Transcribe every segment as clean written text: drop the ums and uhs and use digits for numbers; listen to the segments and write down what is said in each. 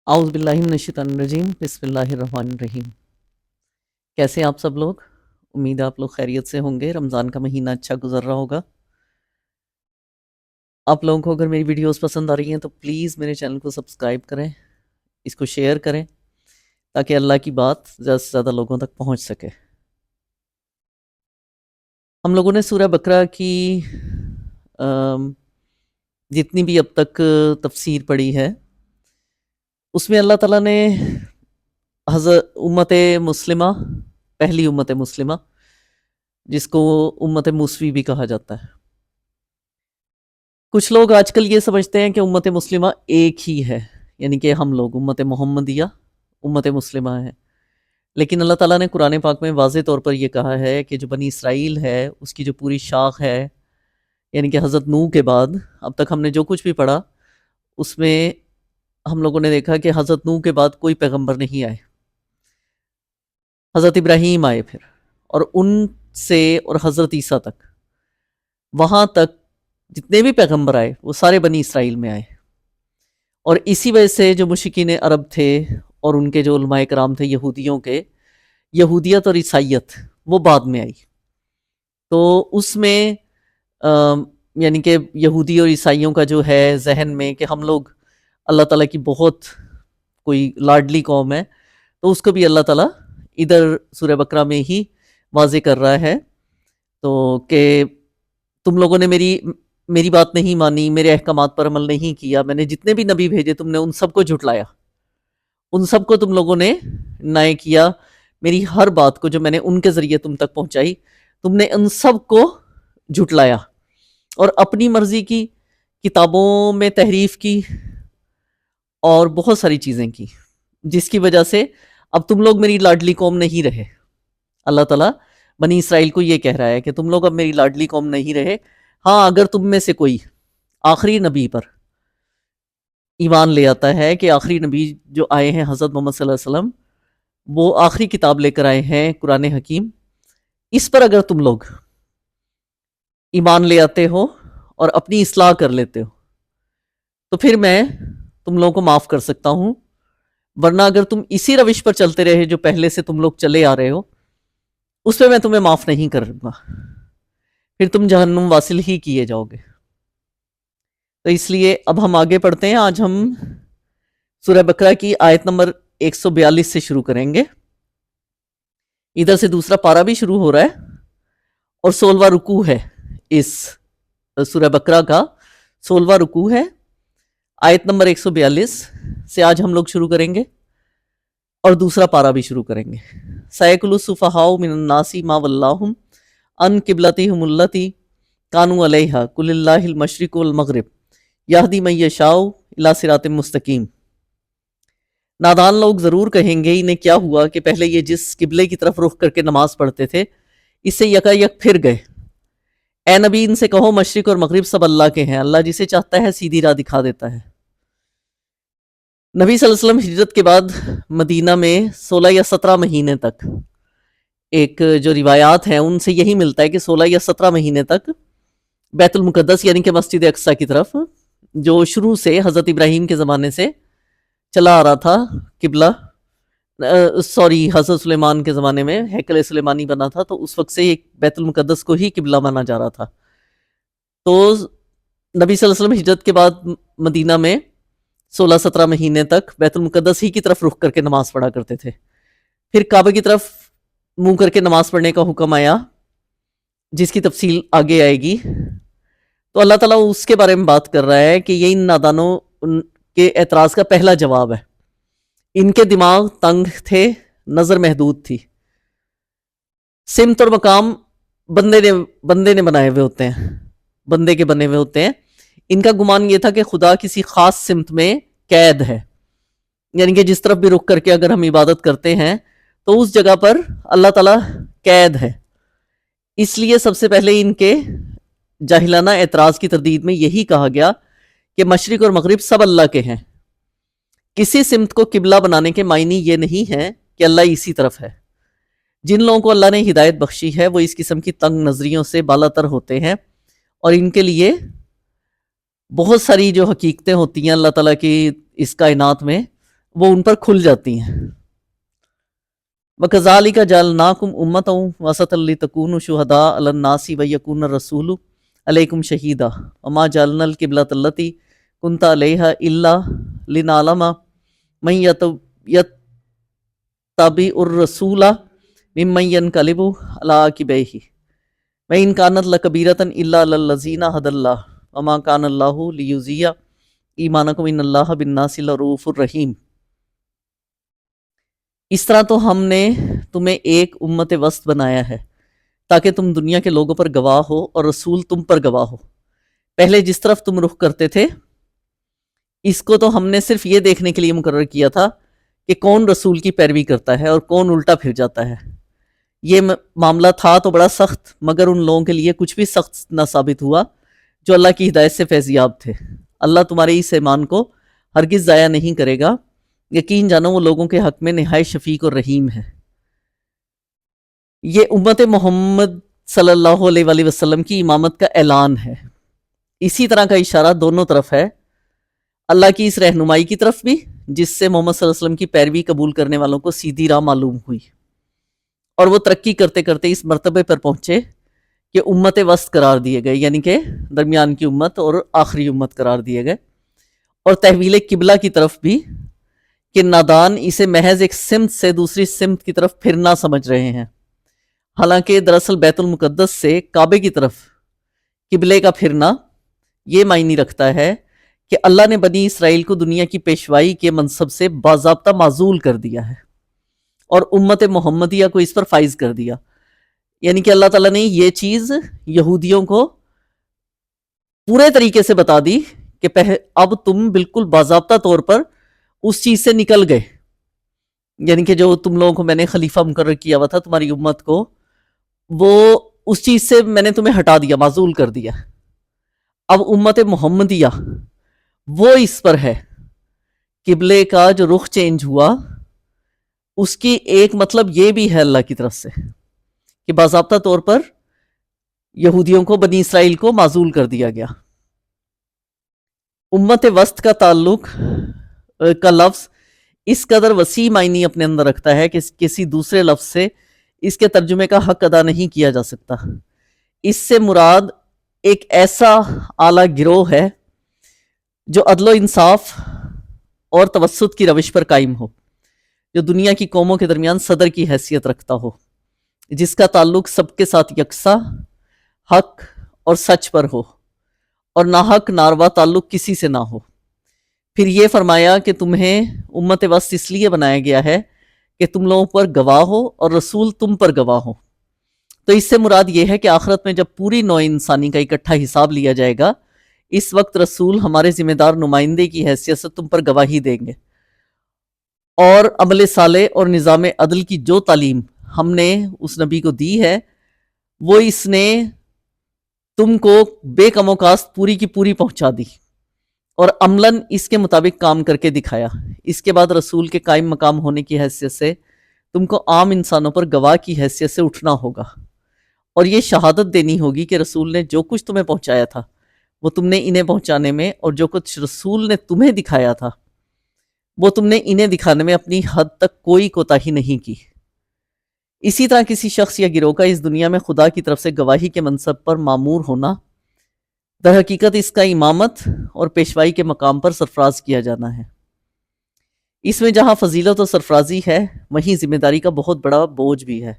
اعوذ باللہ من الشیطان الرجیم، بسم اللہ الرحمن الرحیم۔ کیسے ہیں آپ سب لوگ؟ امید ہے آپ لوگ خیریت سے ہوں گے، رمضان کا مہینہ اچھا گزر رہا ہوگا۔ آپ لوگوں کو اگر میری ویڈیوز پسند آ رہی ہیں تو پلیز میرے چینل کو سبسکرائب کریں، اس کو شیئر کریں تاکہ اللہ کی بات زیادہ سے زیادہ لوگوں تک پہنچ سکے۔ ہم لوگوں نے سورہ بقرہ کی جتنی بھی اب تک تفسیر پڑھی ہے، اس میں اللہ تعالیٰ نے حضرت امت مسلمہ، پہلی امت مسلمہ جس کو امت موسوی بھی کہا جاتا ہے، کچھ لوگ آج کل یہ سمجھتے ہیں کہ امت مسلمہ ایک ہی ہے، یعنی کہ ہم لوگ امت محمدیہ امت مسلمہ ہیں، لیکن اللہ تعالیٰ نے قرآن پاک میں واضح طور پر یہ کہا ہے کہ جو بنی اسرائیل ہے اس کی جو پوری شاخ ہے، یعنی کہ حضرت نوح کے بعد اب تک ہم نے جو کچھ بھی پڑھا اس میں ہم لوگوں نے دیکھا کہ حضرت نوح کے بعد کوئی پیغمبر نہیں آئے، حضرت ابراہیم آئے پھر، اور ان سے اور حضرت عیسیٰ تک، وہاں تک جتنے بھی پیغمبر آئے وہ سارے بنی اسرائیل میں آئے، اور اسی وجہ سے جو مشرکین عرب تھے اور ان کے جو علماء کرام تھے یہودیوں کے، یہودیت اور عیسائیت وہ بعد میں آئی۔ تو اس میں یعنی کہ یہودی اور عیسائیوں کا جو ہے ذہن میں کہ ہم لوگ اللہ تعالیٰ کی بہت کوئی لاڈلی قوم ہے، تو اس کو بھی اللہ تعالیٰ ادھر سورہ بقرہ میں ہی واضح کر رہا ہے، تو کہ تم لوگوں نے میری بات نہیں مانی، میرے احکامات پر عمل نہیں کیا، میں نے جتنے بھی نبی بھیجے تم نے ان سب کو جھٹلایا، ان سب کو تم لوگوں نے نہ کیا، میری ہر بات کو جو میں نے ان کے ذریعے تم تک پہنچائی تم نے ان سب کو جھٹلایا اور اپنی مرضی کی، کتابوں میں تحریف کی اور بہت ساری چیزیں کی، جس کی وجہ سے اب تم لوگ میری لاڈلی قوم نہیں رہے۔ اللہ تعالیٰ بنی اسرائیل کو یہ کہہ رہا ہے کہ تم لوگ اب میری لاڈلی قوم نہیں رہے، ہاں اگر تم میں سے کوئی آخری نبی پر ایمان لے آتا ہے کہ آخری نبی جو آئے ہیں حضرت محمد صلی اللہ علیہ وسلم، وہ آخری کتاب لے کر آئے ہیں قرآن حکیم، اس پر اگر تم لوگ ایمان لے آتے ہو اور اپنی اصلاح کر لیتے ہو تو پھر میں تم لوگوں کو معاف کر سکتا ہوں، ورنہ اگر تم اسی روش پر چلتے رہے جو پہلے سے تم لوگ چلے آ رہے ہو اس پہ میں تمہیں معاف نہیں کروں گا، پھر تم جہنم واصل ہی کیے جاؤ گے۔ تو اس لیے اب ہم آگے پڑھتے ہیں، آج ہم سورہ بقرہ کی آیت نمبر 142 سے شروع کریں گے، ادھر سے دوسرا پارہ بھی شروع ہو رہا ہے اور 16واں رکوع ہے، اس سورہ بقرہ کا 16واں رکوع ہے، آیت نمبر 142 سے آج ہم لوگ شروع کریں گے اور دوسرا پارہ بھی شروع کریں گے۔ سَيَقُولُ السُّفَهَاءُ مِنَ النَّاسِ مَا وَلَّاهُمْ عَنْ قِبْلَتِهِمُ الَّتِي كَانُوا عَلَيْهَا قُلِ اللَّهِ الْمَشْرِقُ وَالْمَغْرِبُ يَهْدِي مَن يَشَاءُ إِلَىٰ صِرَاطٍ مُسْتَقِيمٍ۔ نادان لوگ ضرور کہیں گے انہیں کیا ہوا کہ پہلے یہ جس قبلے کی طرف رخ کر کے نماز پڑھتے تھے اس سے یکا یک پھر گئے۔ اے نبی ان سے کہو مشرق اور مغرب سب اللہ کے ہیں، اللہ جسے چاہتا ہے سیدھی راہ دکھا دیتا ہے۔ نبی صلی اللہ علیہ وسلم ہجرت کے بعد مدینہ میں 16 یا 17 مہینے تک، ایک جو روایات ہیں ان سے یہی ملتا ہے کہ 16 یا 17 مہینے تک بیت المقدس یعنی کہ مسجد اقصی کی طرف، جو شروع سے حضرت ابراہیم کے زمانے سے چلا آ رہا تھا قبلہ، حضرت سلیمان کے زمانے میں ہیکل سلیمانی بنا تھا تو اس وقت سے ایک بیت المقدس کو ہی قبلہ مانا جا رہا تھا۔ تو نبی صلی اللہ علیہ وسلم ہجرت کے بعد مدینہ میں 16-17 مہینے تک بیت المقدس ہی کی طرف رخ کر کے نماز پڑھا کرتے تھے، پھر کعبہ کی طرف منہ کر کے نماز پڑھنے کا حکم آیا جس کی تفصیل آگے آئے گی۔ تو اللہ تعالیٰ اس کے بارے میں بات کر رہا ہے کہ یہ ان نادانوں کے اعتراض کا پہلا جواب ہے، ان کے دماغ تنگ تھے، نظر محدود تھی، سمت اور مقام بندے نے بنائے ہوئے ہوتے ہیں، بندے کے بنے ہوئے ہوتے ہیں۔ ان کا گمان یہ تھا کہ خدا کسی خاص سمت میں قید ہے، یعنی کہ جس طرف بھی رخ کر کے اگر ہم عبادت کرتے ہیں تو اس جگہ پر اللہ تعالیٰ قید ہے۔ اس لیے سب سے پہلے ان کے جاہلانہ اعتراض کی تردید میں یہی کہا گیا کہ مشرق اور مغرب سب اللہ کے ہیں، کسی سمت کو قبلہ بنانے کے معنی یہ نہیں ہے کہ اللہ اسی طرف ہے۔ جن لوگوں کو اللہ نے ہدایت بخشی ہے وہ اس قسم کی تنگ نظریوں سے بالا تر ہوتے ہیں، اور ان کے لیے بہت ساری جو حقیقتیں ہوتی ہیں اللہ تعالیٰ کی اس کائنات میں وہ ان پر کھل جاتی ہیں. وَكَذَلِكَ جَعَلْنَاكُمْ أُمَّةً وَسَطًا لِتَكُونُوا شُهَدَاءَ عَلَى النَّاسِ وَيَكُونَ الرَّسُولُ عَلَيْكُمْ شَهِيدًا وَمَا جَعَلْنَا الْقِبْلَةَ الَّتِي كُنْتَ عَلَيْهَا إِلَّا لِنَعْلَمَ مَن يَتَّبِعُ الرَّسُولَ مِمَّن يَنقَلِبُ عَلَى عَقِبَيْهِ وَإِن كَانَتْ لَكَبِيرَةً إِلَّا عَلَى الَّذِينَ هَدَى اللَّهُ وَمَا كَانَ اللَّهُ لِيُضِيعَ ایمانکم ان اللہ بالناس لرؤوف الرحیم. اس طرح تو ہم نے تمہیں ایک امت وسط بنایا ہے تاکہ تم دنیا کے لوگوں پر گواہ ہو اور رسول تم پر گواہ ہو. پہلے جس طرف تم رخ کرتے تھے اس کو تو ہم نے صرف یہ دیکھنے کے لیے مقرر کیا تھا کہ کون رسول کی پیروی کرتا ہے اور کون الٹا پھر جاتا ہے. یہ معاملہ تھا تو بڑا سخت، مگر ان لوگوں کے لیے کچھ بھی سخت نہ ثابت ہوا جو اللہ کی ہدایت سے فیضیاب تھے. اللہ تمہارے اس ایمان کو ہرگز ضائع نہیں کرے گا. یقین جانو وہ لوگوں کے حق میں نہایت شفیق اور رحیم ہے. یہ امت محمد صلی اللہ علیہ وآلہ وسلم کی امامت کا اعلان ہے. اسی طرح کا اشارہ دونوں طرف ہے، اللہ کی اس رہنمائی کی طرف بھی جس سے محمد صلی اللہ علیہ وسلم کی پیروی قبول کرنے والوں کو سیدھی راہ معلوم ہوئی اور وہ ترقی کرتے کرتے اس مرتبے پر پہنچے کہ امت وسط قرار دیے گئے، یعنی کہ درمیان کی امت اور آخری امت قرار دیے گئے. اور تحویل قبلہ کی طرف بھی کہ نادان اسے محض ایک سمت سے دوسری سمت کی طرف پھرنا سمجھ رہے ہیں، حالانکہ دراصل بیت المقدس سے کعبے کی طرف قبلے کا پھرنا یہ معنی رکھتا ہے کہ اللہ نے بنی اسرائیل کو دنیا کی پیشوائی کے منصب سے باضابطہ معزول کر دیا ہے اور امت محمدیہ کو اس پر فائز کر دیا. یعنی کہ اللہ تعالیٰ نے یہ چیز یہودیوں کو پورے طریقے سے بتا دی کہ اب تم بالکل باضابطہ طور پر اس چیز سے نکل گئے، یعنی کہ جو تم لوگوں کو میں نے خلیفہ مقرر کیا ہوا تھا تمہاری امت کو، وہ اس چیز سے میں نے تمہیں ہٹا دیا، معزول کر دیا. اب امت محمدیہ وہ اس پر ہے. قبلے کا جو رخ چینج ہوا اس کی ایک مطلب یہ بھی ہے اللہ کی طرف سے کہ باضابطہ طور پر یہودیوں کو، بنی اسرائیل کو معزول کر دیا گیا. امت وسط کا تعلق کا لفظ اس قدر وسیع معنی اپنے اندر رکھتا ہے کہ کسی دوسرے لفظ سے اس کے ترجمے کا حق ادا نہیں کیا جا سکتا. اس سے مراد ایک ایسا اعلیٰ گروہ ہے جو عدل و انصاف اور توسط کی روش پر قائم ہو، جو دنیا کی قوموں کے درمیان صدر کی حیثیت رکھتا ہو، جس کا تعلق سب کے ساتھ یکساں، حق اور سچ پر ہو اور ناحق ناروا تعلق کسی سے نہ ہو. پھر یہ فرمایا کہ تمہیں امت وسط اس لیے بنایا گیا ہے کہ تم لوگوں پر گواہ ہو اور رسول تم پر گواہ ہو. تو اس سے مراد یہ ہے کہ آخرت میں جب پوری نوع انسانی کا اکٹھا حساب لیا جائے گا، اس وقت رسول ہمارے ذمہ دار نمائندے کی حیثیت سے تم پر گواہی دیں گے، اور عمل صالح اور نظام عدل کی جو تعلیم ہم نے اس نبی کو دی ہے وہ اس نے تم کو بے کم و کاست پوری کی پوری پہنچا دی اور عملاً اس کے مطابق کام کر کے دکھایا. اس کے بعد رسول کے قائم مقام ہونے کی حیثیت سے تم کو عام انسانوں پر گواہ کی حیثیت سے اٹھنا ہوگا اور یہ شہادت دینی ہوگی کہ رسول نے جو کچھ تمہیں پہنچایا تھا وہ تم نے انہیں پہنچانے میں، اور جو کچھ رسول نے تمہیں دکھایا تھا وہ تم نے انہیں دکھانے میں اپنی حد تک کوئی کوتاہی نہیں کی. اسی طرح کسی شخص یا گروہ کا اس دنیا میں خدا کی طرف سے گواہی کے منصب پر مامور ہونا، در حقیقت اس کا امامت اور پیشوائی کے مقام پر سرفراز کیا جانا ہے. اس میں جہاں فضیلت و سرفرازی ہے وہیں ذمہ داری کا بہت بڑا بوجھ بھی ہے.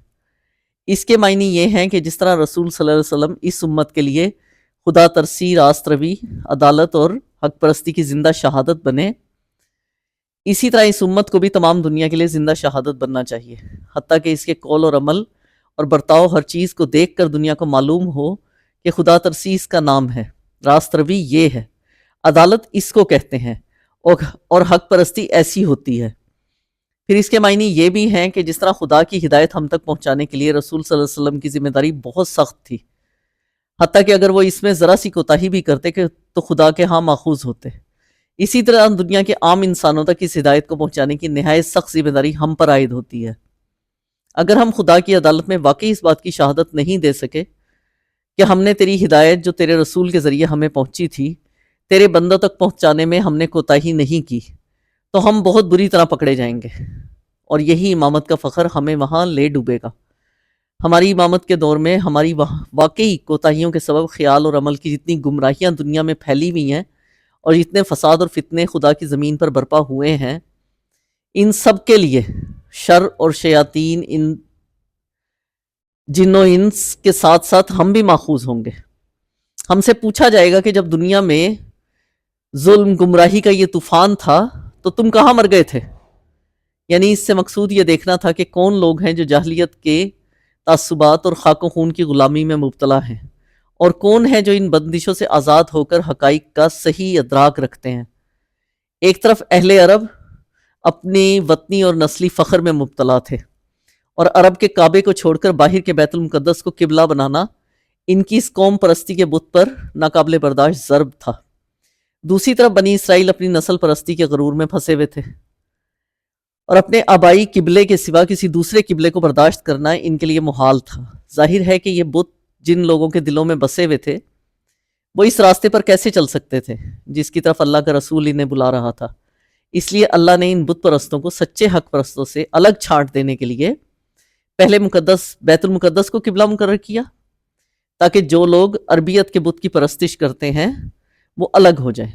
اس کے معنی یہ ہیں کہ جس طرح رسول صلی اللہ علیہ وسلم اس امت کے لیے خدا ترسی، راست روی، عدالت اور حق پرستی کی زندہ شہادت بنے، اسی طرح اس امت کو بھی تمام دنیا کے لیے زندہ شہادت بننا چاہیے، حتیٰ کہ اس کے قول اور عمل اور برتاؤ ہر چیز کو دیکھ کر دنیا کو معلوم ہو کہ خدا ترسی اس کا نام ہے، راست روی یہ ہے، عدالت اس کو کہتے ہیں، اور حق پرستی ایسی ہوتی ہے. پھر اس کے معنی یہ بھی ہیں کہ جس طرح خدا کی ہدایت ہم تک پہنچانے کے لیے رسول صلی اللہ علیہ وسلم کی ذمہ داری بہت سخت تھی، حتیٰ کہ اگر وہ اس میں ذرا سی کوتاہی بھی کرتے کہ تو خدا کے ہاں ماخوذ ہوتے. اسی طرح دنیا کے عام انسانوں تک اس ہدایت کو پہنچانے کی نہایت سخت ذمہ داری ہم پر عائد ہوتی ہے. اگر ہم خدا کی عدالت میں واقعی اس بات کی شہادت نہیں دے سکے کہ ہم نے تیری ہدایت جو تیرے رسول کے ذریعے ہمیں پہنچی تھی تیرے بندوں تک پہنچانے میں ہم نے کوتاہی نہیں کی، تو ہم بہت بری طرح پکڑے جائیں گے، اور یہی امامت کا فخر ہمیں وہاں لے ڈوبے گا۔ ہماری امامت کے دور میں ہماری واقعی کوتاہیوں کے سبب خیال اور عمل کی جتنی گمراہیاں دنیا میں پھیلی ہوئی ہیں اور جتنے فساد اور فتنے خدا کی زمین پر برپا ہوئے ہیں، ان سب کے لیے شر اور شیاطین، ان جن و انس کے ساتھ ساتھ ہم بھی ماخوذ ہوں گے۔ ہم سے پوچھا جائے گا کہ جب دنیا میں ظلم گمراہی کا یہ طوفان تھا تو تم کہاں مر گئے تھے؟ یعنی اس سے مقصود یہ دیکھنا تھا کہ کون لوگ ہیں جو جاہلیت کے تعصبات اور خاک و خون کی غلامی میں مبتلا ہیں، اور کون ہے جو ان بندشوں سے آزاد ہو کر حقائق کا صحیح ادراک رکھتے ہیں۔ ایک طرف اہل عرب اپنی وطنی اور نسلی فخر میں مبتلا تھے، اور عرب کے کعبے کو چھوڑ کر باہر کے بیت المقدس کو قبلہ بنانا ان کی اس قوم پرستی کے بت پر ناقابل برداشت ضرب تھا۔ دوسری طرف بنی اسرائیل اپنی نسل پرستی کے غرور میں پھنسے ہوئے تھے، اور اپنے آبائی قبلے کے سوا کسی دوسرے قبلے کو برداشت کرنا ان کے لیے محال تھا۔ ظاہر ہے کہ یہ بت جن لوگوں کے دلوں میں بسے ہوئے تھے، وہ اس راستے پر کیسے چل سکتے تھے جس کی طرف اللہ کا رسول انہیں بلا رہا تھا؟ اس لیے اللہ نے ان بت پرستوں کو سچے حق پرستوں سے الگ چھانٹ دینے کے لیے پہلے بیت المقدس کو قبلہ مقرر کیا، تاکہ جو لوگ عربیت کے بت کی پرستش کرتے ہیں وہ الگ ہو جائیں۔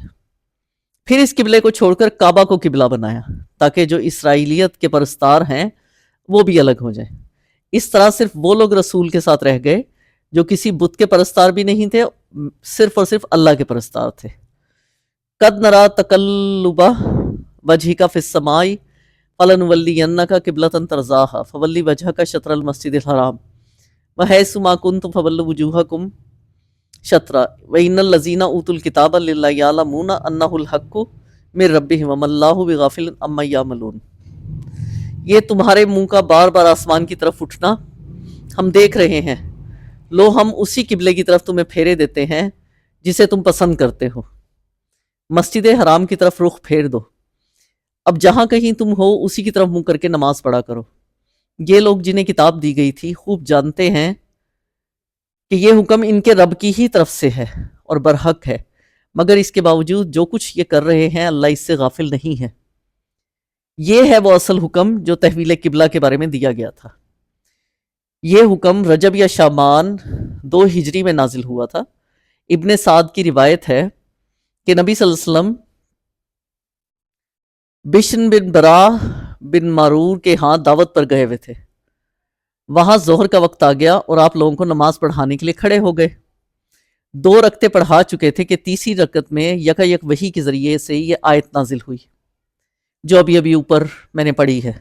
پھر اس قبلے کو چھوڑ کر کعبہ کو قبلہ بنایا، تاکہ جو اسرائیلیت کے پرستار ہیں وہ بھی الگ ہو جائیں۔ اس طرح صرف وہ لوگ رسول کے ساتھ رہ گئے جو کسی بت کے پرستار بھی نہیں تھے، صرف اور صرف اللہ کے پرستار تھے۔ قد نرا تقلب وجهک فی السماء فلنولینک قبلۃ ترضاها فولی وجهک شطر المسجد الحرام وحیث ما کنتم فولوا وجوہکم شطرہ وان الذین اوتوا الکتاب لیعلمون انہ الحق من ربہم وما اللہ بغافل عما یعملون۔ یہ تمہارے منہ کا بار بار آسمان کی طرف اٹھنا ہم دیکھ رہے ہیں، لو ہم اسی قبلے کی طرف تمہیں پھیرے دیتے ہیں جسے تم پسند کرتے ہو۔ مسجد حرام کی طرف رخ پھیر دو، اب جہاں کہیں تم ہو اسی کی طرف منہ کر کے نماز پڑھا کرو۔ یہ لوگ جنہیں کتاب دی گئی تھی خوب جانتے ہیں کہ یہ حکم ان کے رب کی ہی طرف سے ہے اور برحق ہے، مگر اس کے باوجود جو کچھ یہ کر رہے ہیں اللہ اس سے غافل نہیں ہے۔ یہ ہے وہ اصل حکم جو تحویل قبلہ کے بارے میں دیا گیا تھا۔ یہ حکم رجب یا شعبان 2 ہجری میں نازل ہوا تھا۔ ابن سعد کی روایت ہے کہ نبی صلی اللہ علیہ وسلم بشن بن برا بن معرور کے ہاں دعوت پر گئے ہوئے تھے۔ وہاں ظہر کا وقت آ گیا اور آپ لوگوں کو نماز پڑھانے کے لیے کھڑے ہو گئے۔ 2 رکعتیں پڑھا چکے تھے کہ تیسری رکعت میں یکا یک وحی کے ذریعے سے یہ آیت نازل ہوئی جو ابھی اوپر میں نے پڑھی ہے،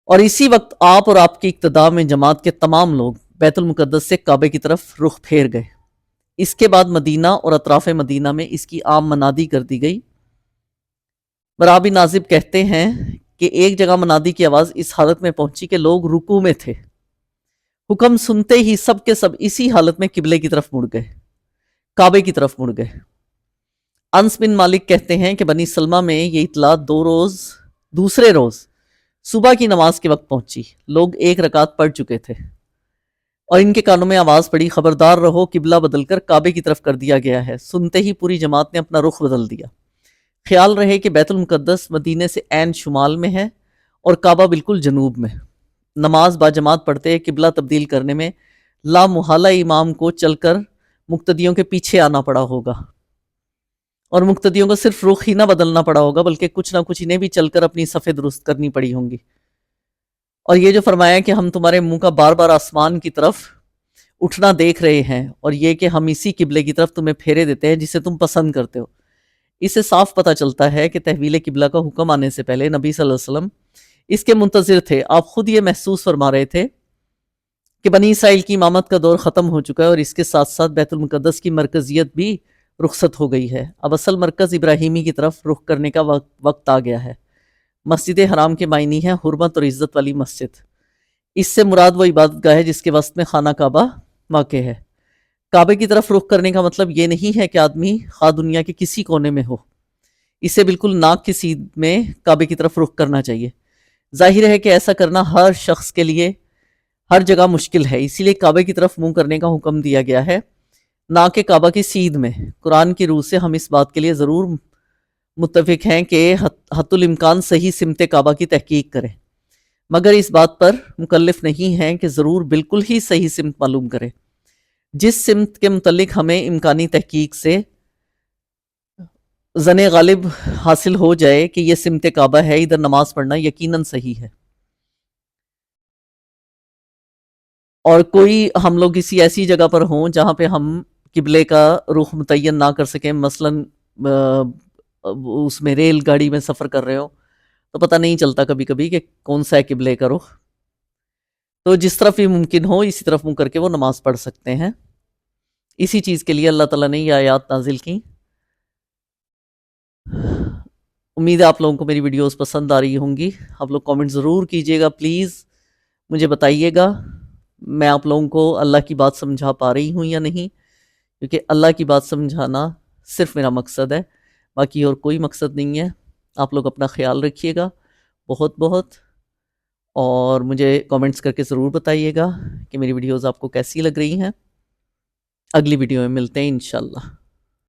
اور اسی وقت آپ اور آپ کی اقتداء میں جماعت کے تمام لوگ بیت المقدس سے کعبے کی طرف رخ پھیر گئے۔ اس کے بعد مدینہ اور اطراف مدینہ میں اس کی عام منادی کر دی گئی۔ برا بن عازب کہتے ہیں کہ ایک جگہ منادی کی آواز اس حالت میں پہنچی کہ لوگ رکوع میں تھے۔ حکم سنتے ہی سب کے سب اسی حالت میں قبلے کی طرف مڑ گئے، کعبے کی طرف مڑ گئے۔ انس بن مالک کہتے ہیں کہ بنی سلمہ میں یہ اطلاع دوسرے روز صبح کی نماز کے وقت پہنچی۔ لوگ 1 رکعت پڑھ چکے تھے اور ان کے کانوں میں آواز پڑی، خبردار رہو، قبلہ بدل کر کعبے کی طرف کر دیا گیا ہے۔ سنتے ہی پوری جماعت نے اپنا رخ بدل دیا۔ خیال رہے کہ بیت المقدس مدینے سے عین شمال میں ہے اور کعبہ بالکل جنوب میں۔ نماز با جماعت پڑھتے قبلہ تبدیل کرنے میں لا محالہ امام کو چل کر مقتدیوں کے پیچھے آنا پڑا ہوگا، اور مقتدیوں کو صرف رخ ہی نہ بدلنا پڑا ہوگا بلکہ کچھ نہ کچھ انہیں بھی چل کر اپنی صفیں درست کرنی پڑی ہوں گی۔ اور یہ جو فرمایا کہ ہم تمہارے منہ کا بار بار آسمان کی طرف اٹھنا دیکھ رہے ہیں، اور یہ کہ ہم اسی قبلے کی طرف تمہیں پھیرے دیتے ہیں جسے تم پسند کرتے ہو، اس سے صاف پتہ چلتا ہے کہ تحویل قبلہ کا حکم آنے سے پہلے نبی صلی اللہ علیہ وسلم اس کے منتظر تھے۔ آپ خود یہ محسوس فرما رہے تھے کہ بنی اسرائیل کی امامت کا دور ختم ہو چکا ہے، اور اس کے ساتھ ساتھ بیت المقدس کی مرکزیت بھی رخصت ہو گئی ہے۔ اب اصل مرکز ابراہیمی کی طرف رخ کرنے کا وقت آ گیا ہے۔ مسجد حرام کے معنی ہے حرمت اور عزت والی مسجد۔ اس سے مراد وہ عبادت گاہ ہے جس کے وسط میں خانہ کعبہ واقع ہے۔ کعبے کی طرف رخ کرنے کا مطلب یہ نہیں ہے کہ آدمی خواہ دنیا کے کسی کونے میں ہو، اسے بالکل ناک کی سیدھ میں کعبے کی طرف رخ کرنا چاہیے۔ ظاہر ہے کہ ایسا کرنا ہر شخص کے لیے ہر جگہ مشکل ہے، اسی لیے کعبے کی طرف منہ کرنے کا حکم دیا گیا ہے، نہ کہ کعبہ کی سیدھ میں۔ قرآن کی روح سے ہم اس بات کے لیے ضرور متفق ہیں کہ حت الامکان صحیح سمت کعبہ کی تحقیق کریں، مگر اس بات پر مکلف نہیں ہیں کہ ضرور بالکل ہی صحیح سمت معلوم کرے۔ جس سمت کے متعلق ہمیں امکانی تحقیق سے زن غالب حاصل ہو جائے کہ یہ سمت کعبہ ہے، ادھر نماز پڑھنا یقیناً صحیح ہے۔ اور کوئی ہم لوگ کسی ایسی جگہ پر ہوں جہاں پہ ہم قبلے کا رخ متعین نہ کر سکیں، مثلاً اس میں ریل گاڑی میں سفر کر رہے ہو تو پتہ نہیں چلتا کبھی کبھی کہ کون سا ہے قبلے کا رخ، تو جس طرف بھی ممکن ہو اسی طرف منہ کر کے وہ نماز پڑھ سکتے ہیں۔ اسی چیز کے لیے اللہ تعالیٰ نے یہ آیات نازل کی۔ امید ہے آپ لوگوں کو میری ویڈیوز پسند آ رہی ہوں گی۔ آپ لوگ کامنٹ ضرور کیجیے گا، پلیز مجھے بتائیے گا میں آپ لوگوں کو اللہ کی بات سمجھا پا رہی ہوں یا نہیں، کیونکہ اللہ کی بات سمجھانا صرف میرا مقصد ہے، باقی اور کوئی مقصد نہیں ہے۔ آپ لوگ اپنا خیال رکھیے گا بہت بہت، اور مجھے کامنٹس کر کے ضرور بتائیے گا کہ میری ویڈیوز آپ کو کیسی لگ رہی ہیں۔ اگلی ویڈیو میں ملتے ہیں انشاءاللہ۔